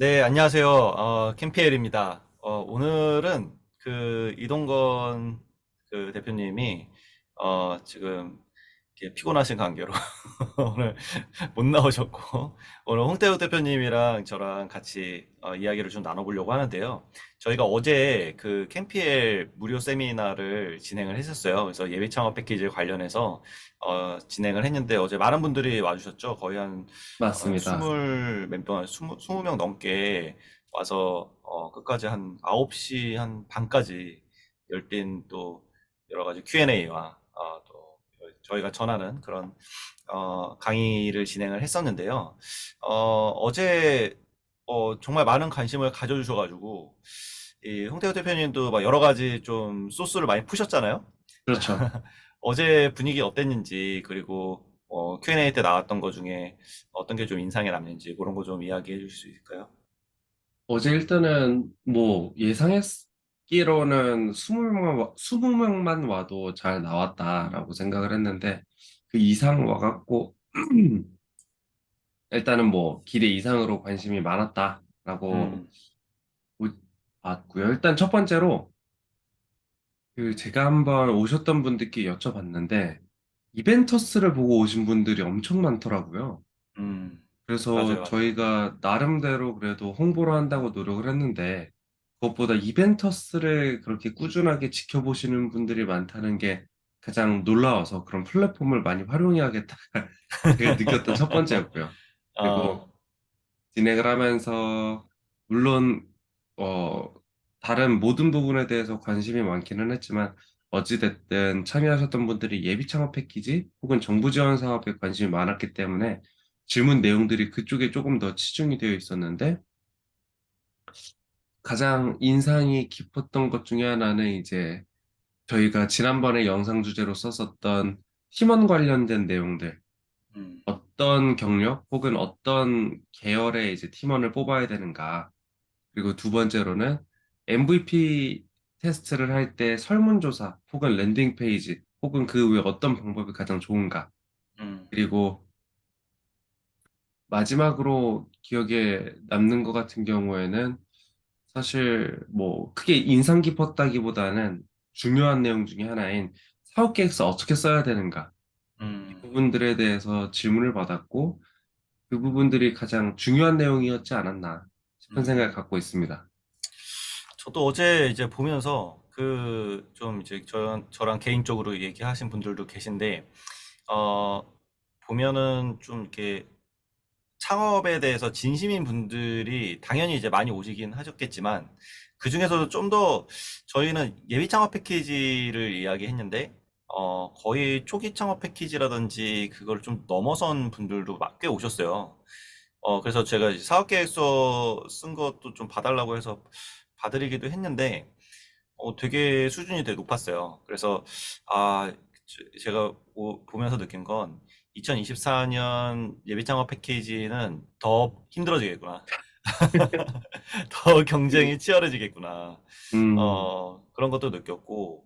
네, 안녕하세요. 캠피엘입니다. 오늘은 그 이동건 그 대표님이 지금 이렇게 피곤하신 관계로 오늘 못 나오셨고 오늘 홍태우 대표님이랑 저랑 같이 이야기를 좀 나눠보려고 하는데요. 저희가 어제 그 캠피엘 무료 세미나를 진행을 했었어요. 그래서 예비 창업 패키지 관련해서 진행을 했는데 어제 많은 분들이 와주셨죠. 거의 한 맞습니다. 스물 몇 명, 스무 명 넘게 와서 끝까지 한 9시 한 반까지 열띤 또 여러 가지 Q&A와 또 저희가 전하는 그런 강의를 진행을 했었는데요. 어제 정말 많은 관심을 가져주셔가지고 이 홍태호 대표님도 막 여러 가지 좀 소스를 많이 푸셨잖아요. 그렇죠. 어제 분위기 어땠는지 그리고 Q&A 때 나왔던 것 중에 어떤 게 좀 인상에 남는지 그런 거 좀 이야기해 주실 수 있을까요? 어제 일단은 뭐 예상했기로는 20명만 와도 잘 나왔다라고 생각을 했는데 그 이상 와갖고 일단은 뭐 기대 이상으로 관심이 많았다라고 음, 봤고요. 일단 첫 번째로 그 제가 한번 오셨던 분들께 여쭤봤는데 이벤터스를 보고 오신 분들이 엄청 많더라고요. 그래서 맞아요, 맞아요. 저희가 나름대로 그래도 홍보를 한다고 노력을 했는데 그것보다 이벤터스를 그렇게 꾸준하게 지켜보시는 분들이 많다는 게 가장 놀라워서 그런 플랫폼을 많이 활용해야겠다 제가 느꼈던 첫 번째였고요. 아, 그리고 진행을 하면서 물론 어 다른 모든 부분에 대해서 관심이 많기는 했지만 어찌됐든 참여하셨던 분들이 예비 창업 패키지 혹은 정부 지원 사업에 관심이 많았기 때문에 질문 내용들이 그쪽에 조금 더 치중이 되어 있었는데 가장 인상이 깊었던 것 중에 하나는 이제 저희가 지난번에 영상 주제로 썼었던 팀원 관련된 내용들 음, 어떤 경력 혹은 어떤 계열의 이제 팀원을 뽑아야 되는가 그리고 두 번째로는 MVP 테스트를 할 때 설문조사 혹은 랜딩 페이지 혹은 그 외에 어떤 방법이 가장 좋은가. 음, 그리고 마지막으로 기억에 남는 것 같은 경우에는 사실 뭐 크게 인상 깊었다기보다는 중요한 내용 중에 하나인 사업 계획서 어떻게 써야 되는가. 이 음, 부분들에 대해서 질문을 받았고 그 부분들이 가장 중요한 내용이었지 않았나 싶은 생각을 음. 갖고 있습니다. 저도 어제 이제 보면서 그 좀 이제 저랑 개인적으로 얘기하신 분들도 계신데, 어, 보면은 좀 이렇게 창업에 대해서 진심인 분들이 당연히 이제 많이 오시긴 하셨겠지만, 그 중에서도 좀 더 저희는 예비 창업 패키지를 이야기했는데, 거의 초기 창업 패키지라든지 그걸 좀 넘어선 분들도 꽤 오셨어요. 그래서 제가 이제 사업계획서 쓴 것도 좀 봐달라고 해서 봐드리기도 했는데, 되게 수준이 되게 높았어요. 그래서, 아, 제가 보면서 느낀 건, 2024년 예비 창업 패키지는 더 힘들어지겠구나. 더 경쟁이 치열해지겠구나. 음, 그런 것도 느꼈고,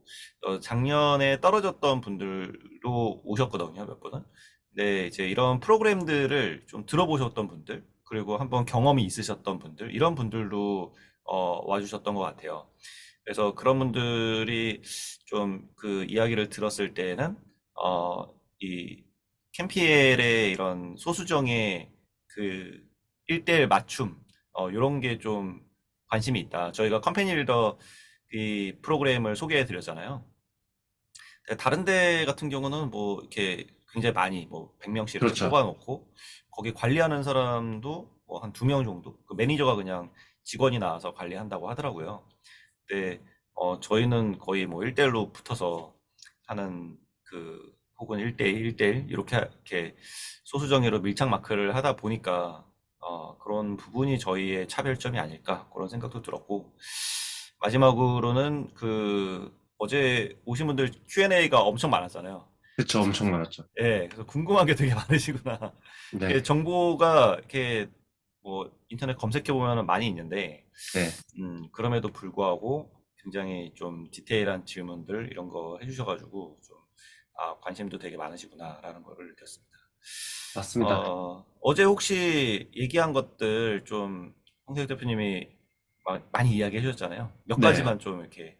작년에 떨어졌던 분들도 오셨거든요, 몇 분은. 근데 이제 이런 프로그램들을 좀 들어보셨던 분들, 그리고 한번 경험이 있으셨던 분들, 이런 분들도 와주셨던 것 같아요. 그래서 그런 분들이 좀 그 이야기를 들었을 때는, 이 캠피엘의 이런 소수정의 그 1대1 맞춤, 이런 게 좀 관심이 있다. 저희가 컴퍼니 빌더 이 프로그램을 소개해 드렸잖아요. 다른 데 같은 경우는 뭐 이렇게 굉장히 많이 뭐 100명씩 이렇게 그렇죠. 뽑아놓고 거기 관리하는 사람도 뭐 한 2명 정도? 그 매니저가 그냥 직원이 나와서 관리한다고 하더라고요. 근데 저희는 거의 뭐 1대1로 붙어서 하는 그 혹은 1대1, 1대1 이렇게 소수정예로 밀착 마크를 하다 보니까 그런 부분이 저희의 차별점이 아닐까 그런 생각도 들었고 마지막으로는 그 어제 오신 분들 Q&A가 엄청 많았잖아요. 그쵸, 엄청 많았죠. 예, 그래서 궁금한 게 되게 많으시구나. 이게 네, 정보가 이렇게 뭐 인터넷 검색해 보면 많이 있는데 네, 그럼에도 불구하고 굉장히 좀 디테일한 질문들 이런 거 해주셔가지고 좀 관심도 되게 많으시구나라는 걸 느꼈습니다. 맞습니다. 어제 혹시 얘기한 것들 좀 홍세혁 대표님이 많이 이야기해 주셨잖아요. 몇 네. 가지만 좀 이렇게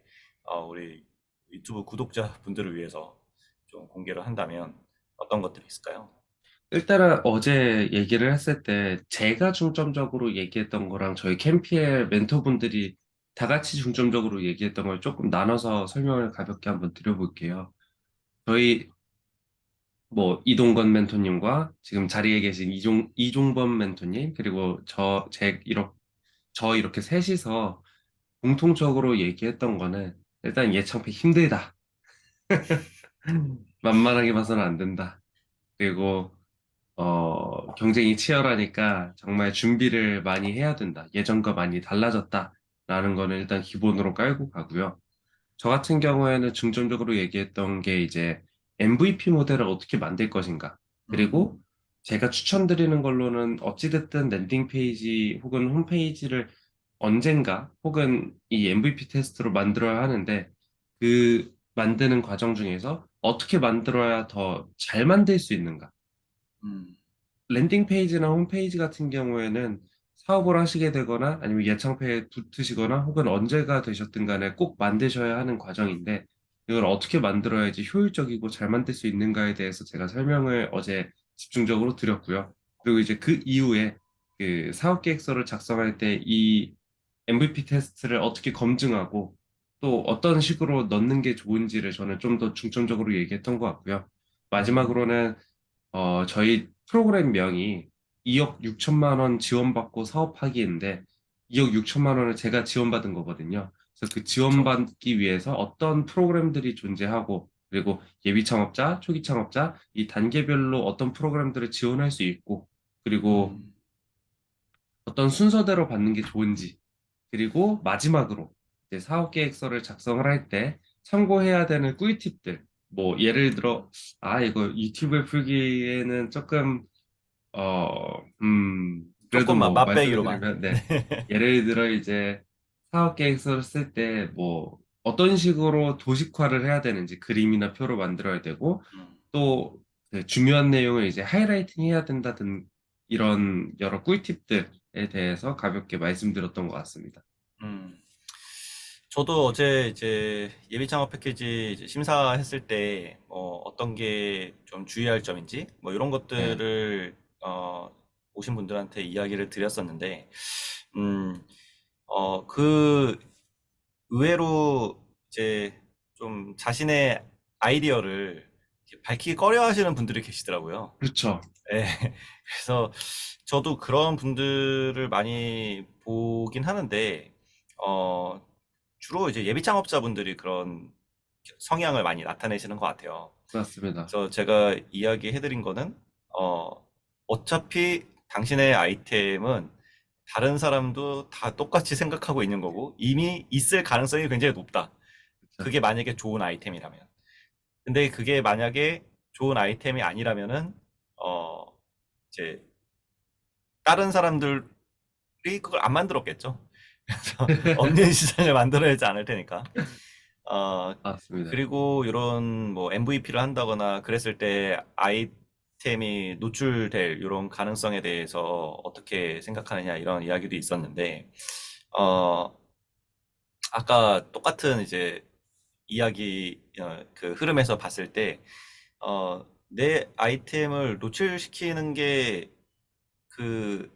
우리 유튜브 구독자분들을 위해서 좀 공개를 한다면 어떤 것들이 있을까요? 일단은 어제 얘기를 했을 때 제가 중점적으로 얘기했던 거랑 저희 캠피의 멘토분들이 다 같이 중점적으로 얘기했던 걸 조금 나눠서 설명을 가볍게 한번 드려볼게요. 저희 뭐 이동건 멘토님과 지금 자리에 계신 이종범 멘토님 그리고 저 이렇게 셋이서 공통적으로 얘기했던 거는 일단 예창패 힘들다. 만만하게 봐서는 안 된다. 그리고 경쟁이 치열하니까 정말 준비를 많이 해야 된다. 예전과 많이 달라졌다. 라는 거는 일단 기본으로 깔고 가고요. 저 같은 경우에는 중점적으로 얘기했던 게 이제 MVP 모델을 어떻게 만들 것인가. 그리고 음, 제가 추천드리는 걸로는 어찌됐든 랜딩 페이지 혹은 홈페이지를 언젠가 혹은 이 MVP 테스트로 만들어야 하는데 그 만드는 과정 중에서 어떻게 만들어야 더 잘 만들 수 있는가. 음, 랜딩 페이지나 홈페이지 같은 경우에는 사업을 하시게 되거나 아니면 예창패에 붙으시거나 혹은 언제가 되셨든 간에 꼭 만드셔야 하는 과정인데 이걸 어떻게 만들어야지 효율적이고 잘 만들 수 있는가에 대해서 제가 설명을 어제 집중적으로 드렸고요. 그리고 이제 그 이후에 그 사업 계획서를 작성할 때 이 MVP 테스트를 어떻게 검증하고 또 어떤 식으로 넣는 게 좋은지를 저는 좀 더 중점적으로 얘기했던 것 같고요. 음, 마지막으로는 저희 프로그램 명이 2억 6천만 원 지원받고 사업하기인데 2억 6천만 원을 제가 지원받은 거거든요. 그래서 그 그쵸. 지원받기 위해서 어떤 프로그램들이 존재하고 그리고 예비 창업자, 초기 창업자 이 단계별로 어떤 프로그램들을 지원할 수 있고 그리고 음, 어떤 순서대로 받는 게 좋은지 그리고 마지막으로 이제 사업 계획서를 작성을 할 때 참고해야 되는 꿀팁들 뭐 예를 들어 이거 유튜브에 풀기에는 조금 그래도 조금만 뭐 말씀을 맛배기로만. 드리면, 네. 네. 예를 들어 이제 사업 계획서를 쓸 때 뭐 어떤 식으로 도식화를 해야 되는지 그림이나 표로 만들어야 되고 음, 또 그 중요한 내용을 이제 하이라이팅 해야 된다든 이런 여러 꿀팁들에 대해서 가볍게 말씀드렸던 것 같습니다. 음. 저도 어제 이제 예비 창업 패키지 이제 심사했을 때 어떤 게 좀 주의할 점인지 뭐 이런 네. 것들을 오신 분들한테 이야기를 드렸었는데 음, 그 의외로 이제 좀 자신의 아이디어를 이렇게 밝히기 꺼려 하시는 분들이 계시더라고요. 그렇죠. 예. 그래서 저도 그런 분들을 많이 보긴 하는데, 어, 주로 이제 예비 창업자분들이 그런 성향을 많이 나타내시는 것 같아요. 맞습니다. 그래서 제가 이야기해드린 거는, 어, 어차피 당신의 아이템은 다른 사람도 다 똑같이 생각하고 있는 거고, 이미 있을 가능성이 굉장히 높다. 그렇죠. 그게 만약에 좋은 아이템이라면. 근데 그게 만약에 좋은 아이템이 아니라면은, 어, 이제 다른 사람들이 그걸 안 만들었겠죠. 그래서 없는 시장을 만들어야지 않을 테니까. 어, 맞습니다. 그리고 이런 뭐 MVP를 한다거나 그랬을 때 아이템이 노출될 이런 가능성에 대해서 어떻게 생각하느냐 이런 이야기도 있었는데, 어, 아까 똑같은 이제 이야기 그 흐름에서 봤을 때, 내 아이템을 노출시키는 게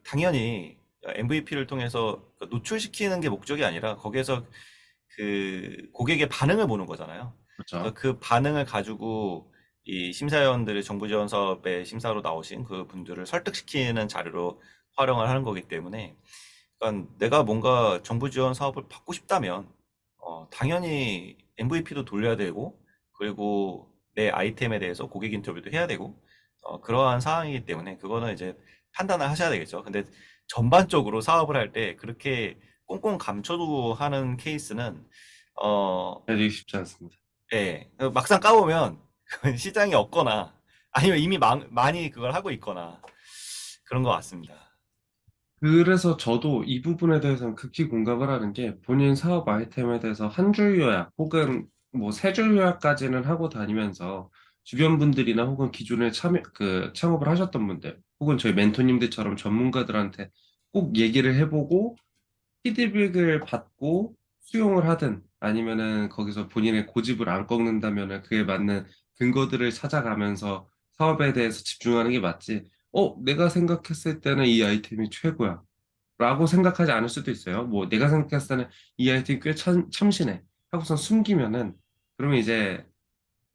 당연히 MVP를 통해서 노출시키는 게 목적이 아니라 거기에서 그 고객의 반응을 보는 거잖아요. 그래서 그렇죠. 그 반응을 가지고 이 심사위원들이 정부 지원 사업에 심사로 나오신 그 분들을 설득시키는 자료로 활용을 하는 거기 때문에, 그러니까 내가 뭔가 정부 지원 사업을 받고 싶다면 당연히 MVP도 돌려야 되고, 그리고 내 아이템에 대해서 고객 인터뷰도 해야 되고, 그러한 상황이기 때문에 그거는 이제 판단을 하셔야 되겠죠. 근데 전반적으로 사업을 할 때 그렇게 꽁꽁 감춰두고 하는 케이스는 해주기 쉽지 않습니다. 예, 막상 까보면 그건 시장이 없거나 아니면 이미 많이 그걸 하고 있거나 그런 것 같습니다. 그래서 저도 이 부분에 대해서는 극히 공감을 하는 게 본인 사업 아이템에 대해서 한 줄 요약 혹은 뭐 세 줄 요약까지는 하고 다니면서 주변 분들이나 혹은 기존에 창업을 하셨던 분들 혹은 저희 멘토님들처럼 전문가들한테 꼭 얘기를 해보고 피드백을 받고 수용을 하든 아니면은 거기서 본인의 고집을 안 꺾는다면은 그에 맞는 근거들을 찾아가면서 사업에 대해서 집중하는 게 맞지. 내가 생각했을 때는 이 아이템이 최고야. 라고 생각하지 않을 수도 있어요. 뭐 내가 생각했을 때는 이 아이템이 꽤 참신해. 하고선 숨기면은 그러면 이제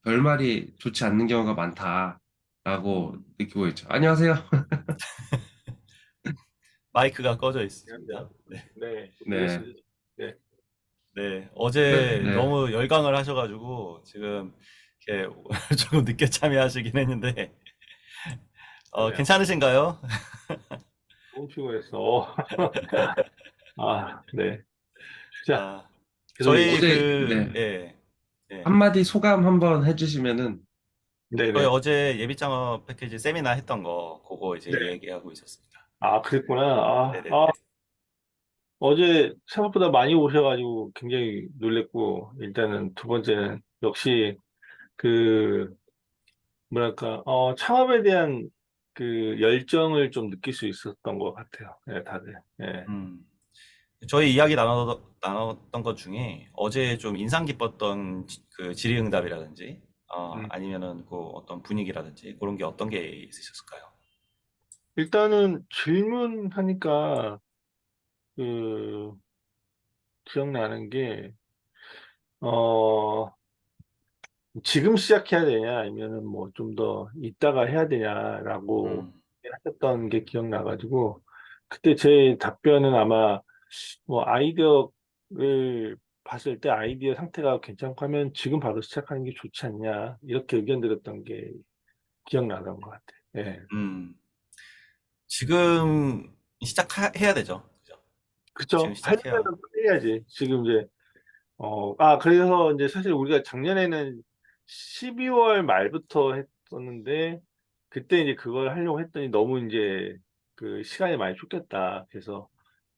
결말이 좋지 않는 경우가 많다라고 음, 느끼고 있죠. 안녕하세요. 마이크가 꺼져 있습니다. 안녕하세요. 네. 네, 네. 반갑습니다. 네, 네. 그래, 어제 네. 너무 열광을 하셔가지고 지금 이렇게 조금 늦게 참여하시긴 했는데 그러네요. 괜찮으신가요? 너무 피곤했어. 네. 자, 아, 계속 저희 얘기해. 네. 예, 예. 한마디 소감 한번 해주시면은, 저희 네네. 어제 예비 창업 패키지 세미나 했던 거 그거 이제 네. 얘기하고 있었습니다. 그랬구나. 네네네. 어제 생각보다 많이 오셔가지고 굉장히 놀랬고, 일단은 두 번째는 역시 그, 뭐랄까, 창업에 대한 그 열정을 좀 느낄 수 있었던 것 같아요. 네, 다들. 네. 음. 저희 이야기 나눴던 것 중에 어제 좀 인상 깊었던 그 질의응답이라든지 음. 아니면은 그 어떤 분위기라든지 그런 게 어떤 게 있으셨을까요? 일단은 질문하니까 그 기억나는 게, 어, 지금 시작해야 되냐, 아니면은 뭐 좀 더 이따가 해야 되냐라고 음, 하셨던 게 기억나가지고, 그때 제 답변은 아마 뭐 아이디어를 봤을 때 아이디어 상태가 괜찮고 하면 지금 바로 시작하는 게 좋지 않냐, 이렇게 의견 드렸던 게 기억나는 것 같아요. 예. 음. 지금 시작해야 되죠. 그죠? 지금 그쵸? 시작해요. 하려면 해야지. 지금 이제 그래서 이제 사실 우리가 작년에는 12월 말부터 했었는데, 그때 이제 그걸 하려고 했더니 너무 이제 그 시간이 많이 쫓겼다. 그래서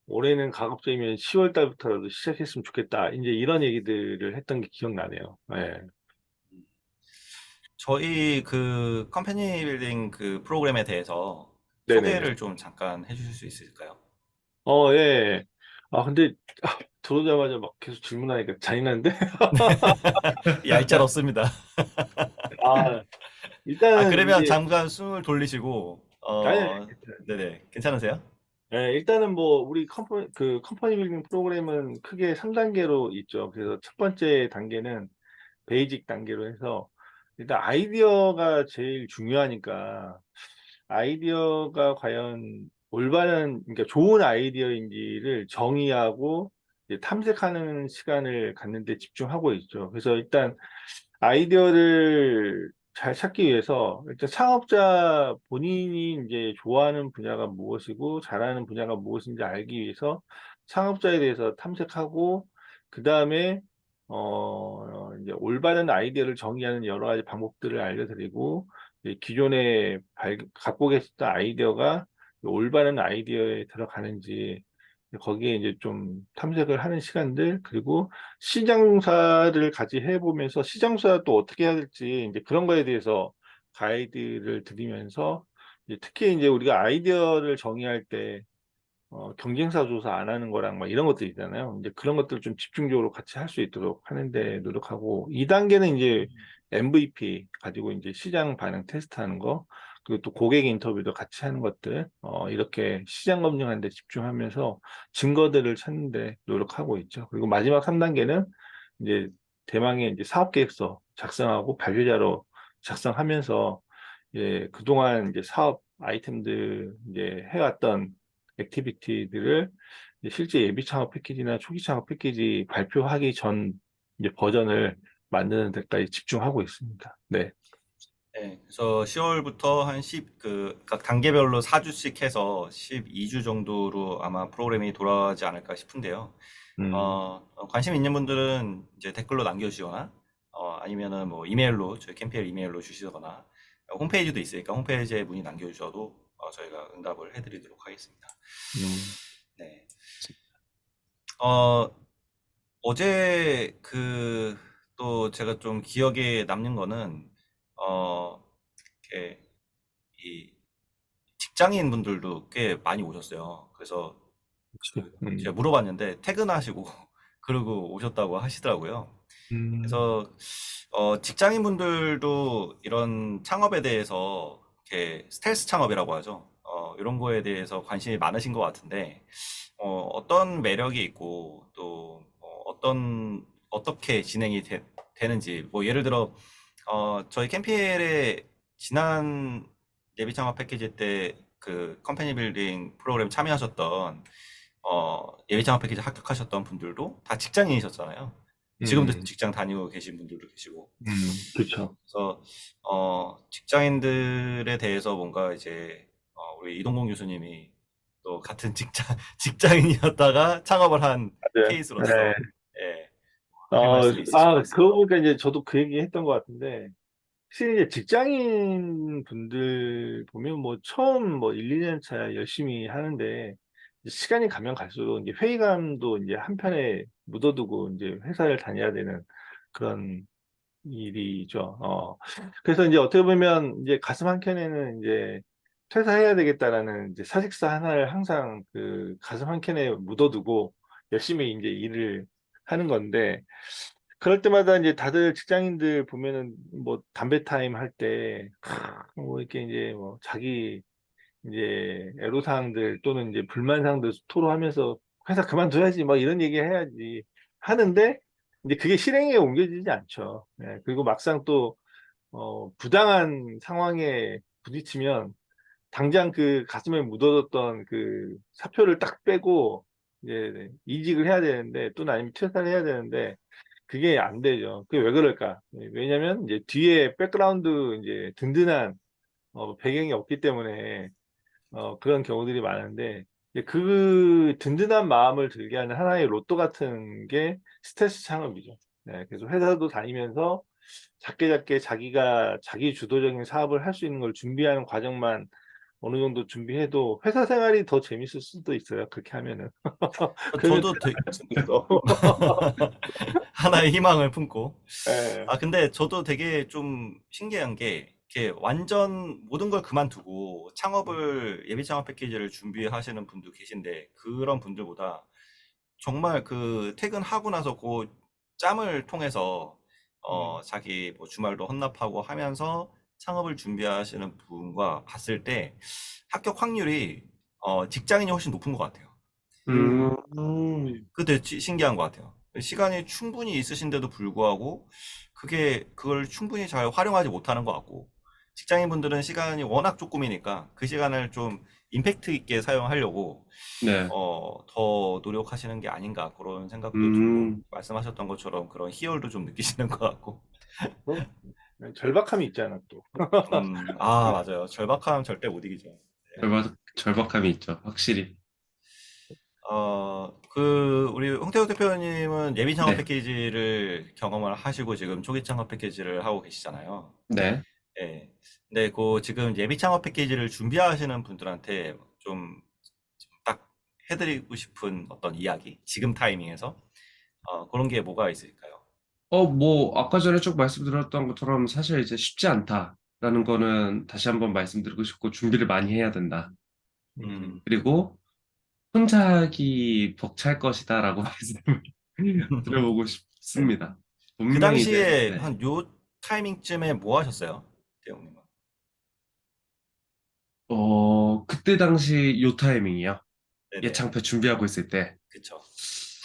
올해는 가급적이면 10월 달부터라도 시작했으면 좋겠다. 이제 이런 얘기들을 했던 게 기억나네요. 예. 저희 그 컴퍼니 빌딩 그 프로그램에 대해서 네네네. 소개를 좀 잠깐 해주실 수 있을까요? 예. 근데, 들어오자마자 막 계속 질문하니까 잔인한데? 얄짤없습니다. 아, 일단은 그러면 이제, 잠깐 숨을 돌리시고, 아니, 네네, 괜찮으세요? 일단은 뭐 우리 컴퍼니 빌딩 프로그램은 크게 3단계로 있죠. 그래서 첫 번째 단계는 베이직 단계로 해서 일단 아이디어가 제일 중요하니까, 아이디어가 과연 올바른, 그러니까 좋은 아이디어인지를 정의하고 이제 탐색하는 시간을 갖는 데 집중하고 있죠. 그래서 일단 아이디어를 잘 찾기 위해서 일단 창업자 본인이 이제 좋아하는 분야가 무엇이고 잘하는 분야가 무엇인지 알기 위해서 창업자에 대해서 탐색하고, 그 다음에 이제 올바른 아이디어를 정의하는 여러 가지 방법들을 알려드리고, 이제 기존에 갖고 계셨던 아이디어가 올바른 아이디어에 들어가는지 거기에 이제 좀 탐색을 하는 시간들, 그리고 시장조사를 같이 해보면서 시장조사 또 어떻게 해야 될지 이제 그런 거에 대해서 가이드를 드리면서, 이제 특히 이제 우리가 아이디어를 정의할 때 경쟁사 조사 안 하는 거랑 막 이런 것들 있잖아요. 이제 그런 것들 좀 집중적으로 같이 할 수 있도록 하는데 노력하고, 2단계는 이제 MVP 가지고 이제 시장 반응 테스트하는 거, 그리고 또 고객 인터뷰도 같이 하는 것들, 이렇게 시장 검증하는 데 집중하면서 증거들을 찾는 데 노력하고 있죠. 그리고 마지막 3단계는 이제 대망의 이제 사업 계획서 작성하고 발표자로 작성하면서, 그동안 이제 사업 아이템들 이제 해왔던 액티비티들을 이제 실제 예비 창업 패키지나 초기 창업 패키지 발표하기 전 이제 버전을 만드는 데까지 집중하고 있습니다. 네. 네, 그래서 10월부터 각 단계별로 4주씩 해서 12주 정도로 아마 프로그램이 돌아가지 않을까 싶은데요. 음, 관심 있는 분들은 이제 댓글로 남겨주시거나, 아니면은 뭐 이메일로, 저희 캠페인 이메일로 주시거나, 홈페이지도 있으니까 홈페이지에 문의 남겨주셔도 저희가 응답을 해드리도록 하겠습니다. 음, 네. 어, 어제 또 제가 좀 기억에 남는 거는, 어, 이렇게 이 직장인 분들도 꽤 많이 오셨어요. 그래서 그치. 제가 물어봤는데 퇴근하시고 그러고 오셨다고 하시더라고요. 그래서 직장인분들도 이런 창업에 대해서 이렇게 스텔스 창업이라고 하죠. 이런 거에 대해서 관심이 많으신 것 같은데 어떤 매력이 있고 또 어떻게 진행이 되는지 뭐 예를 들어 저희 캠피엘의 지난 예비 창업 패키지 때 그 컴퍼니 빌딩 프로그램 참여하셨던 예비 창업 패키지 합격하셨던 분들도 다 직장인이셨잖아요. 지금도 음, 직장 다니고 계신 분들도 계시고. 그쵸. 그래서 직장인들에 대해서 뭔가 이제 우리 이동공 교수님이 또 같은 직장인이었다가 창업을 한 맞아요. 네. 케이스로서 예, 할 말씀이 있으실 것 같습니다. 그거 보니까 이제 저도 그 얘기 했던 것 같은데, 확실히 이제 직장인 분들 보면 뭐 처음 뭐 1, 2년 차 열심히 하는데, 이제 시간이 가면 갈수록 이제 회의감도 이제 한편에 묻어두고 이제 회사를 다녀야 되는 그런 일이죠. 그래서 이제 어떻게 보면 이제 가슴 한켠에는 이제 퇴사해야 되겠다라는 이제 사직서 하나를 항상 그 가슴 한켠에 묻어두고 열심히 이제 일을 하는 건데, 그럴 때마다 이제 다들 직장인들 보면은 뭐 담배 타임 할 때, 뭐 이렇게 이제 뭐 자기 이제 애로사항들 또는 이제 불만사항들 토로하면서 회사 그만둬야지 뭐 이런 얘기 해야지 하는데, 이제 그게 실행에 옮겨지지 않죠. 예, 그리고 막상 또 부당한 상황에 부딪히면 당장 그 가슴에 묻어뒀던 그 사표를 딱 빼고 이제 이직을 해야 되는데, 또는 아니면 퇴사를 해야 되는데 그게 안 되죠. 그게 왜 그럴까? 왜냐면 이제 뒤에 백그라운드 이제 든든한 배경이 없기 때문에 그런 경우들이 많은데, 이제 그 든든한 마음을 들게 하는 하나의 로또 같은 게 스트레스 창업이죠. 네, 그래서 회사도 다니면서 작게 작게 자기가 자기 주도적인 사업을 할 수 있는 걸 준비하는 과정만 어느 정도 준비해도 회사 생활이 더 재밌을 수도 있어요. 그렇게 하면은. 그러면 저도 퇴사할 수도 있어. 하나의 희망을 품고. 예. 근데 저도 되게 좀 신기한 게, 이렇게 완전 모든 걸 그만두고 창업을, 예비 창업 패키지를 준비하시는 분도 계신데, 그런 분들보다 정말 그 퇴근하고 나서 그 짬을 통해서, 음, 자기 뭐 주말도 헌납하고 하면서 창업을 준비하시는 분과 봤을 때 합격 확률이, 직장인이 훨씬 높은 것 같아요. 음, 그때 신기한 것 같아요. 시간이 충분히 있으신데도 불구하고 그걸 충분히 잘 활용하지 못하는 것 같고, 직장인분들은 시간이 워낙 조금이니까 그 시간을 좀 임팩트 있게 사용하려고 네. 더 노력하시는 게 아닌가 그런 생각도 들고, 음, 말씀하셨던 것처럼 그런 희열도 좀 느끼시는 것 같고. 그럼 절박함이 있잖아 또. 맞아요. 절박함 절대 못 이기죠. 네. 절박함이 있죠. 확실히. 우리 홍태호 대표님은 예비 창업 네. 패키지를 경험을 하시고 지금 초기 창업 패키지를 하고 계시잖아요. 네. 예. 근데 지금 예비 창업 패키지를 준비하시는 분들한테 좀 딱 해드리고 싶은 어떤 이야기, 지금 타이밍에서 그런 게 뭐가 있을까요? 뭐, 아까 전에 쭉 말씀드렸던 것처럼 사실 이제 쉽지 않다라는 거는 다시 한번 말씀드리고 싶고, 준비를 많이 해야 된다. 음, 음. 그리고 혼자 하기 벅찰 것이다라고 말씀을 드려보고 싶습니다. 그 분명히 이제, 당시에 네. 한 요 타이밍쯤에 뭐 하셨어요? 대형님은? 그때 당시 요 타이밍이요. 네네. 예창패 준비하고 있을 때. 그쵸.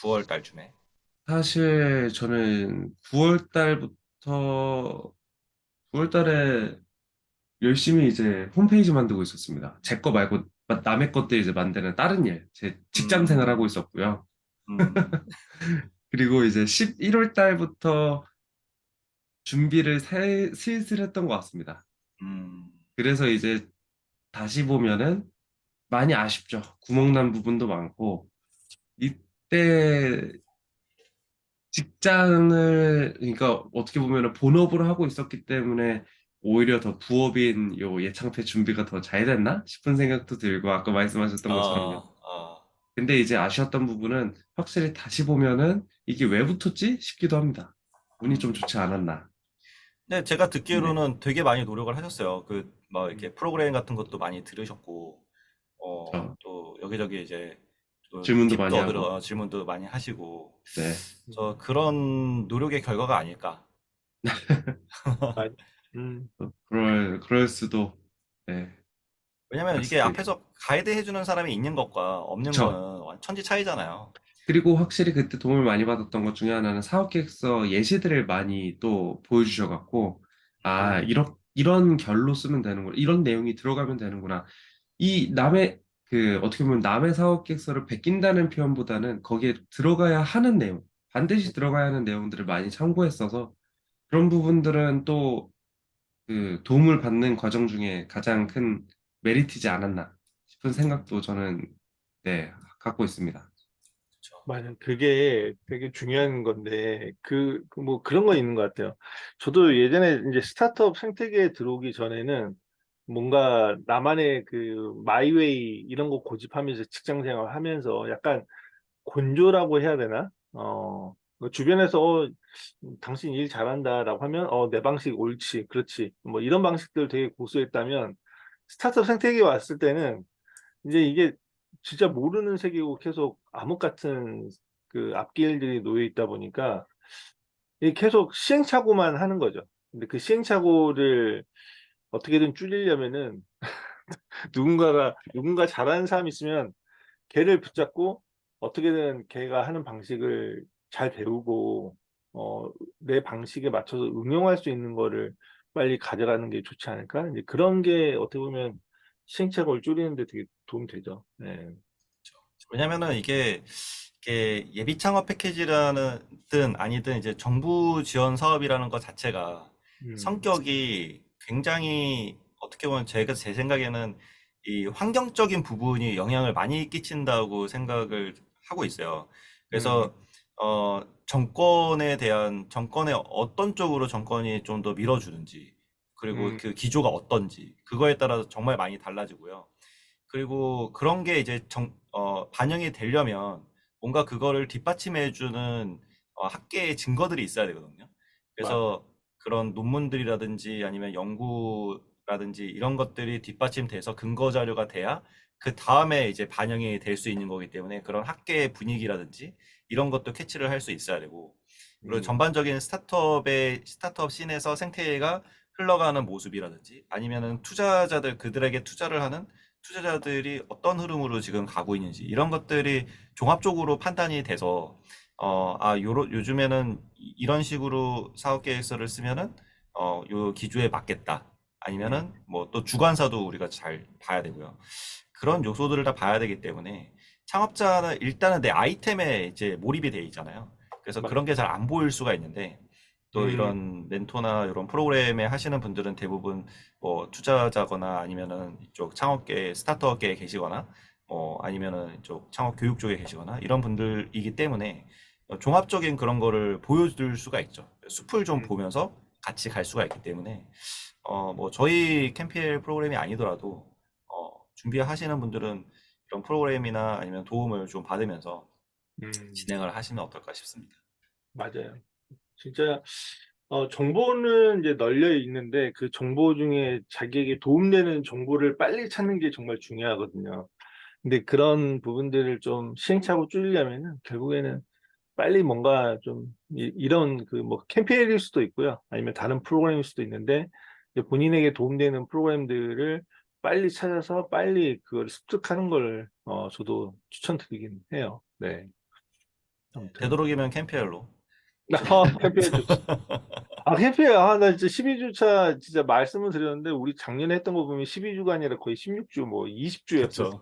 9월 달쯤에. 사실 저는 9월 달부터, 9월 달에 열심히 이제 홈페이지 만들고 있었습니다. 제 거 말고 남의 것들 이제 만드는 다른 일, 제 직장 생활하고 음, 있었고요. 음, 그리고 이제 11월 달부터 준비를 슬슬 했던 것 같습니다. 음, 그래서 이제 다시 보면은 많이 아쉽죠. 구멍난 부분도 많고, 이때 직장을, 그러니까 어떻게 보면은 본업을 하고 있었기 때문에 오히려 더 부업인 요 예창패 준비가 더 잘 됐나 싶은 생각도 들고, 아까 말씀하셨던 것처럼요. 아, 아. 근데 이제 아쉬웠던 부분은 확실히 다시 보면은 이게 왜 붙었지 싶기도 합니다. 운이 좀 음. 좋지 않았나. 근데 제가 네. 듣기로는 되게 많이 노력을 하셨어요. 막 음, 이렇게 프로그램 같은 것도 많이 들으셨고, 저, 또 여기저기 이제 또 질문도 팁도 많이 하고. 얻으러 질문도 많이 하시고 네. 그래서 그런 노력의 결과가 아닐까. 아, 음, 그럴 수도. 네. 왜냐면 그럴 이게 수도 있죠. 앞에서 가이드 해주는 사람이 있는 것과 없는 거는 그쵸. 천지 차이잖아요. 그리고 확실히 그때 도움을 많이 받았던 것 중에 하나는 사업계획서 예시들을 많이 또 보여주셔갖고, 아, 음, 이런 결로 쓰면 되는구나. 이런 내용이 들어가면 되는구나. 이 어떻게 보면 남의 사업계획서를 베낀다는 표현보다는 거기에 들어가야 하는 내용, 반드시 들어가야 하는 내용들을 많이 참고했어서 그런 부분들은 또 그 도움을 받는 과정 중에 가장 큰 메리트지 않았나 싶은 생각도 저는 네, 갖고 있습니다. 그렇죠. 맞아요. 그게 되게 중요한 건데, 뭐 그런 거 있는 것 같아요. 저도 예전에 이제 스타트업 생태계에 들어오기 전에는 뭔가 나만의 그 마이웨이 이런 거 고집하면서 직장 생활 하면서 약간 곤조라고 해야 되나? 뭐 주변에서 당신 일 잘한다라고 하면 내 방식 옳지, 그렇지. 뭐 이런 방식들 되게 고수했다면 스타트업 생태계에 왔을 때는 이제 이게 진짜 모르는 세계고 계속 암흑 같은 그 앞길들이 놓여 있다 보니까 이게 계속 시행착오만 하는 거죠. 근데 그 시행착오를 어떻게든 줄이려면은 누군가 잘하는 사람이 있으면 걔를 붙잡고 어떻게든 걔가 하는 방식을 잘 배우고 내 방식에 맞춰서 응용할 수 있는 거를 빨리 가져가는 게 좋지 않을까? 이제 그런 게 어떻게 보면 시행착오를 줄이는 데 되게 도움 되죠. 네. 왜냐면은 이게 예비 창업 패키지라는 든 아니든 이제 정부 지원 사업이라는 것 자체가 음, 성격이 굉장히 어떻게 보면 제 생각에는 이 환경적인 부분이 영향을 많이 끼친다고 생각을 하고 있어요. 음, 그래서 정권의 어떤 쪽으로 정권이 좀 더 밀어주는지 그리고 음, 그 기조가 어떤지 그거에 따라서 정말 많이 달라지고요. 그리고 그런 게 이제 반영이 되려면 뭔가 그거를 뒷받침해주는 학계의 증거들이 있어야 되거든요. 맞아. 그래서 그런 논문들이라든지 아니면 연구라든지 이런 것들이 뒷받침돼서 근거 자료가 돼야 그 다음에 이제 반영이 될 수 있는 거기 때문에 그런 학계의 분위기라든지 이런 것도 캐치를 할 수 있어야 되고 그리고 음, 전반적인 스타트업 씬에서 생태계가 흘러가는 모습이라든지 아니면은 그들에게 투자를 하는 투자자들이 어떤 흐름으로 지금 가고 있는지 이런 것들이 종합적으로 판단이 돼서 요즘에는 이런 식으로 사업 계획서를 쓰면은 요 기조에 맞겠다. 음, 아니면은 뭐 또 주관사도 우리가 잘 봐야 되고요. 그런 요소들을 다 봐야 되기 때문에 창업자는 일단은 내 아이템에 이제 몰입이 돼 있잖아요. 그래서 그런 게 맞아. 잘 안 보일 수가 있는데 또 음, 이런 멘토나 이런 프로그램에 하시는 분들은 대부분 뭐 투자자거나 아니면은 이쪽 창업계, 스타트업계에 계시거나 아니면은 이쪽 창업 교육 쪽에 계시거나 이런 분들이기 때문에 종합적인 그런 거를 보여줄 수가 있죠. 숲을 좀 음, 보면서 같이 갈 수가 있기 때문에 뭐 저희 캠피엘 프로그램이 아니더라도 준비하시는 분들은 이런 프로그램이나 아니면 도움을 좀 받으면서 음, 진행을 하시면 어떨까 싶습니다. 맞아요. 진짜 정보는 이제 널려 있는데 그 정보 중에 자기에게 도움되는 정보를 빨리 찾는 게 정말 중요하거든요. 근데 그런 부분들을 좀 시행착오 줄이려면은 결국에는 빨리 뭔가 좀 이런 그 뭐 캠페인일 수도 있고요. 아니면 다른 프로그램일 수도 있는데 이제 본인에게 도움되는 프로그램들을 빨리 찾아서 빨리 그걸 습득하는 걸 저도 추천드리긴 해요. 네. 아무튼 되도록이면 캠피엘로. 캠페인 좋지. 캠페인 나 진짜 12주차 진짜 말씀을 드렸는데 우리 작년에 했던 거 보면 12주가 아니라 거의 16주 뭐 20주였어. 그쵸.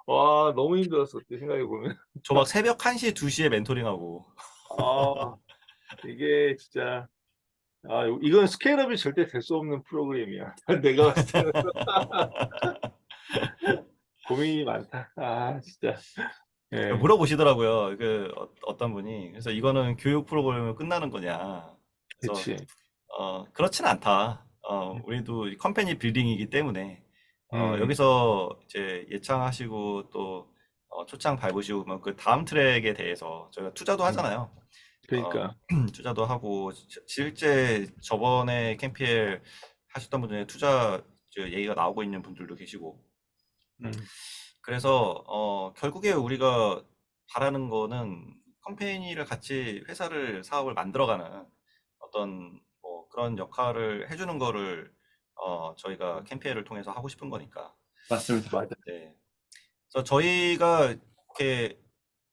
와, 너무 힘들었어. 그때 생각해 보면. 저 막 새벽 1시, 2시에 멘토링하고. 아, 이게 진짜 이건 스케일업이 절대 될 수 없는 프로그램이야. 내가 봤을 때는 고민이 많다. 진짜. 예, 물어보시더라고요. 어떤 분이. 그래서 이거는 교육 프로그램으로 끝나는 거냐. 그래서, 그치. 그렇진 않다. 우리도 컴퍼니 빌딩이기 때문에, 음, 여기서 이제 예창하시고 또, 초창 밟으시고, 그러면 그 다음 트랙에 대해서 저희가 투자도 음, 하잖아요. 어, 그러니까. 투자도 하고, 실제 저번에 캠피엘 하셨던 분 중에 투자 얘기가 나오고 있는 분들도 계시고, 음, 그래서 결국에 우리가 바라는 거는 컴퍼니를 같이 회사를 사업을 만들어가는 어떤 뭐 그런 역할을 해주는 거를 저희가 캠페인을 통해서 하고 싶은 거니까. 맞습니다. 맞아요. 네. 그래서 저희가 이렇게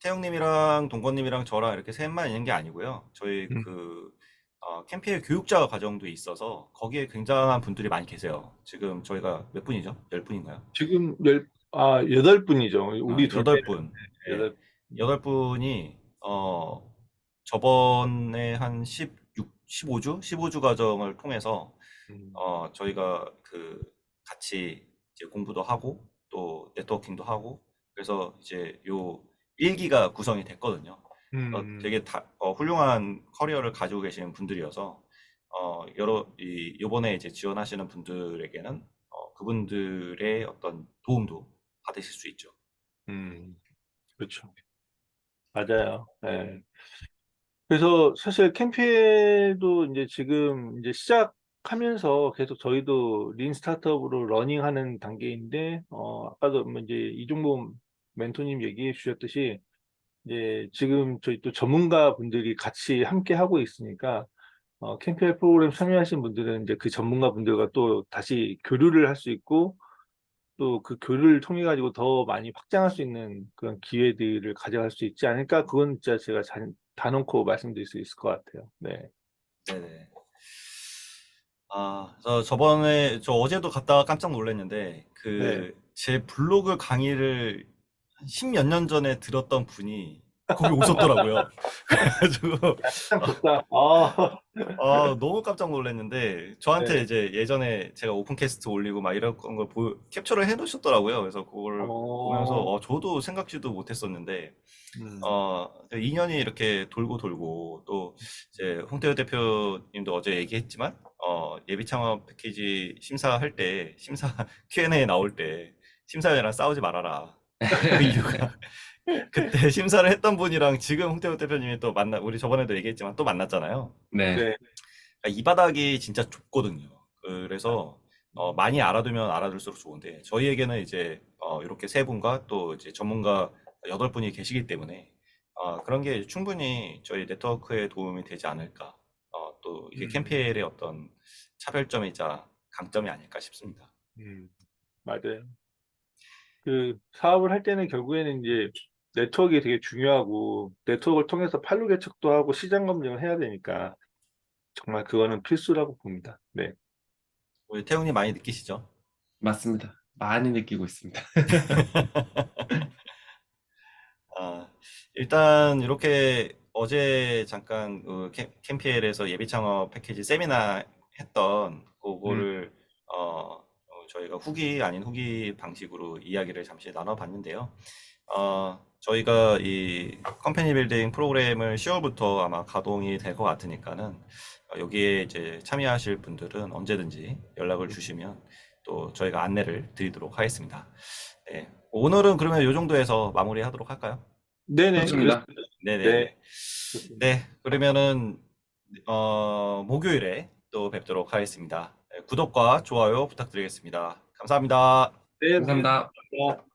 태영님이랑 동건님이랑 저랑 이렇게 셋만 있는 게 아니고요. 저희 음. 그 캠페인 교육자 과정도 있어서 거기에 굉장한 분들이 많이 계세요. 지금 저희가 몇 분이죠? 10분인가요? 지금 8분이죠. 우리 둘 여덟 빼면 분. 예. 8. 여덟 분이 저번에 한 15주? 15주 과정을 통해서 음. 저희가 그 같이 이제 공부도 하고 또 네트워킹도 하고 그래서 이제 요 1기가 구성이 됐거든요. 되게 훌륭한 커리어를 가지고 계시는 분들이어서 요번에 이제 지원하시는 분들에게는 그분들의 어떤 도움도 받으실 수 있죠. 그렇죠. 맞아요. 네. 그래서 사실 캠페인도 이제 지금 이제 시작하면서 계속 저희도 린 스타트업으로 러닝하는 단계인데, 아까도 뭐 이제 이종범 멘토님 얘기해 주셨듯이, 이제 지금 저희 또 전문가 분들이 같이 함께 하고 있으니까, 캠페인 프로그램 참여하신 분들은 이제 그 전문가 분들과 또 다시 교류를 할 수 있고, 또 그 교류를 통해 가지고 더 많이 확장할 수 있는 그런 기회들을 가져갈 수 있지 않을까? 그건 진짜 제가 다놓고 말씀드릴 수 있을 것 같아요. 네. 네네. 그래서 저 어제도 갔다가 깜짝 놀랐는데, 네. 제 블로그 강의를 한 10몇 년 전에 들었던 분이 거기 오셨더라고요. 그래가지고, 참 좋다. 아, 너무 깜짝 놀랐는데, 저한테 네. 이제 예전에 제가 오픈캐스트 올리고 막 이런 걸 캡처를 해 놓으셨더라고요. 그래서 그걸 보면서, 어, 저도 생각지도 못했었는데, 음, 2년이 이렇게 돌고 돌고 또 이제 홍태호 대표님도 어제 얘기했지만 예비 창업 패키지 심사할 때 심사 Q&A 나올 때 심사위원이랑 싸우지 말아라. 그 이유가 그때 심사를 했던 분이랑 지금 홍태호 대표님이 또 우리 저번에도 얘기했지만 또 만났잖아요. 네. 네. 그러니까 이 바닥이 진짜 좁거든요. 그래서 많이 알아두면 알아둘수록 좋은데 저희에게는 이제 이렇게 세 분과 또 이제 전문가 8분이 계시기 때문에 그런 게 충분히 저희 네트워크에 도움이 되지 않을까. 또 이게 음, 캠페인의 어떤 차별점이자 강점이 아닐까 싶습니다. 맞아요. 그 사업을 할 때는 결국에는 이제 네트워크가 되게 중요하고, 네트워크를 통해서 판로 개척도 하고 시장 검증을 해야 되니까, 정말 그거는 필수라고 봅니다. 네. 우리 태웅님 많이 느끼시죠? 맞습니다. 많이 느끼고 있습니다. 아, 일단 이렇게 어제 잠깐 캠피엘에서 예비 창업 패키지 세미나 했던 음, 그거를 저희가 후기 아닌 후기 방식으로 이야기를 잠시 나눠봤는데요. 저희가 이 컴퍼니 빌딩 프로그램을 10월부터 아마 가동이 될 것 같으니까는 여기에 이제 참여하실 분들은 언제든지 연락을 주시면 또 저희가 안내를 드리도록 하겠습니다. 네, 오늘은 그러면 이 정도에서 마무리하도록 할까요? 네네. 좋습니다. 네. 네네네. 좋습니다. 네, 그러면은 목요일에 또 뵙도록 하겠습니다. 네, 구독과 좋아요 부탁드리겠습니다. 감사합니다. 네, 감사합니다. 감사합니다.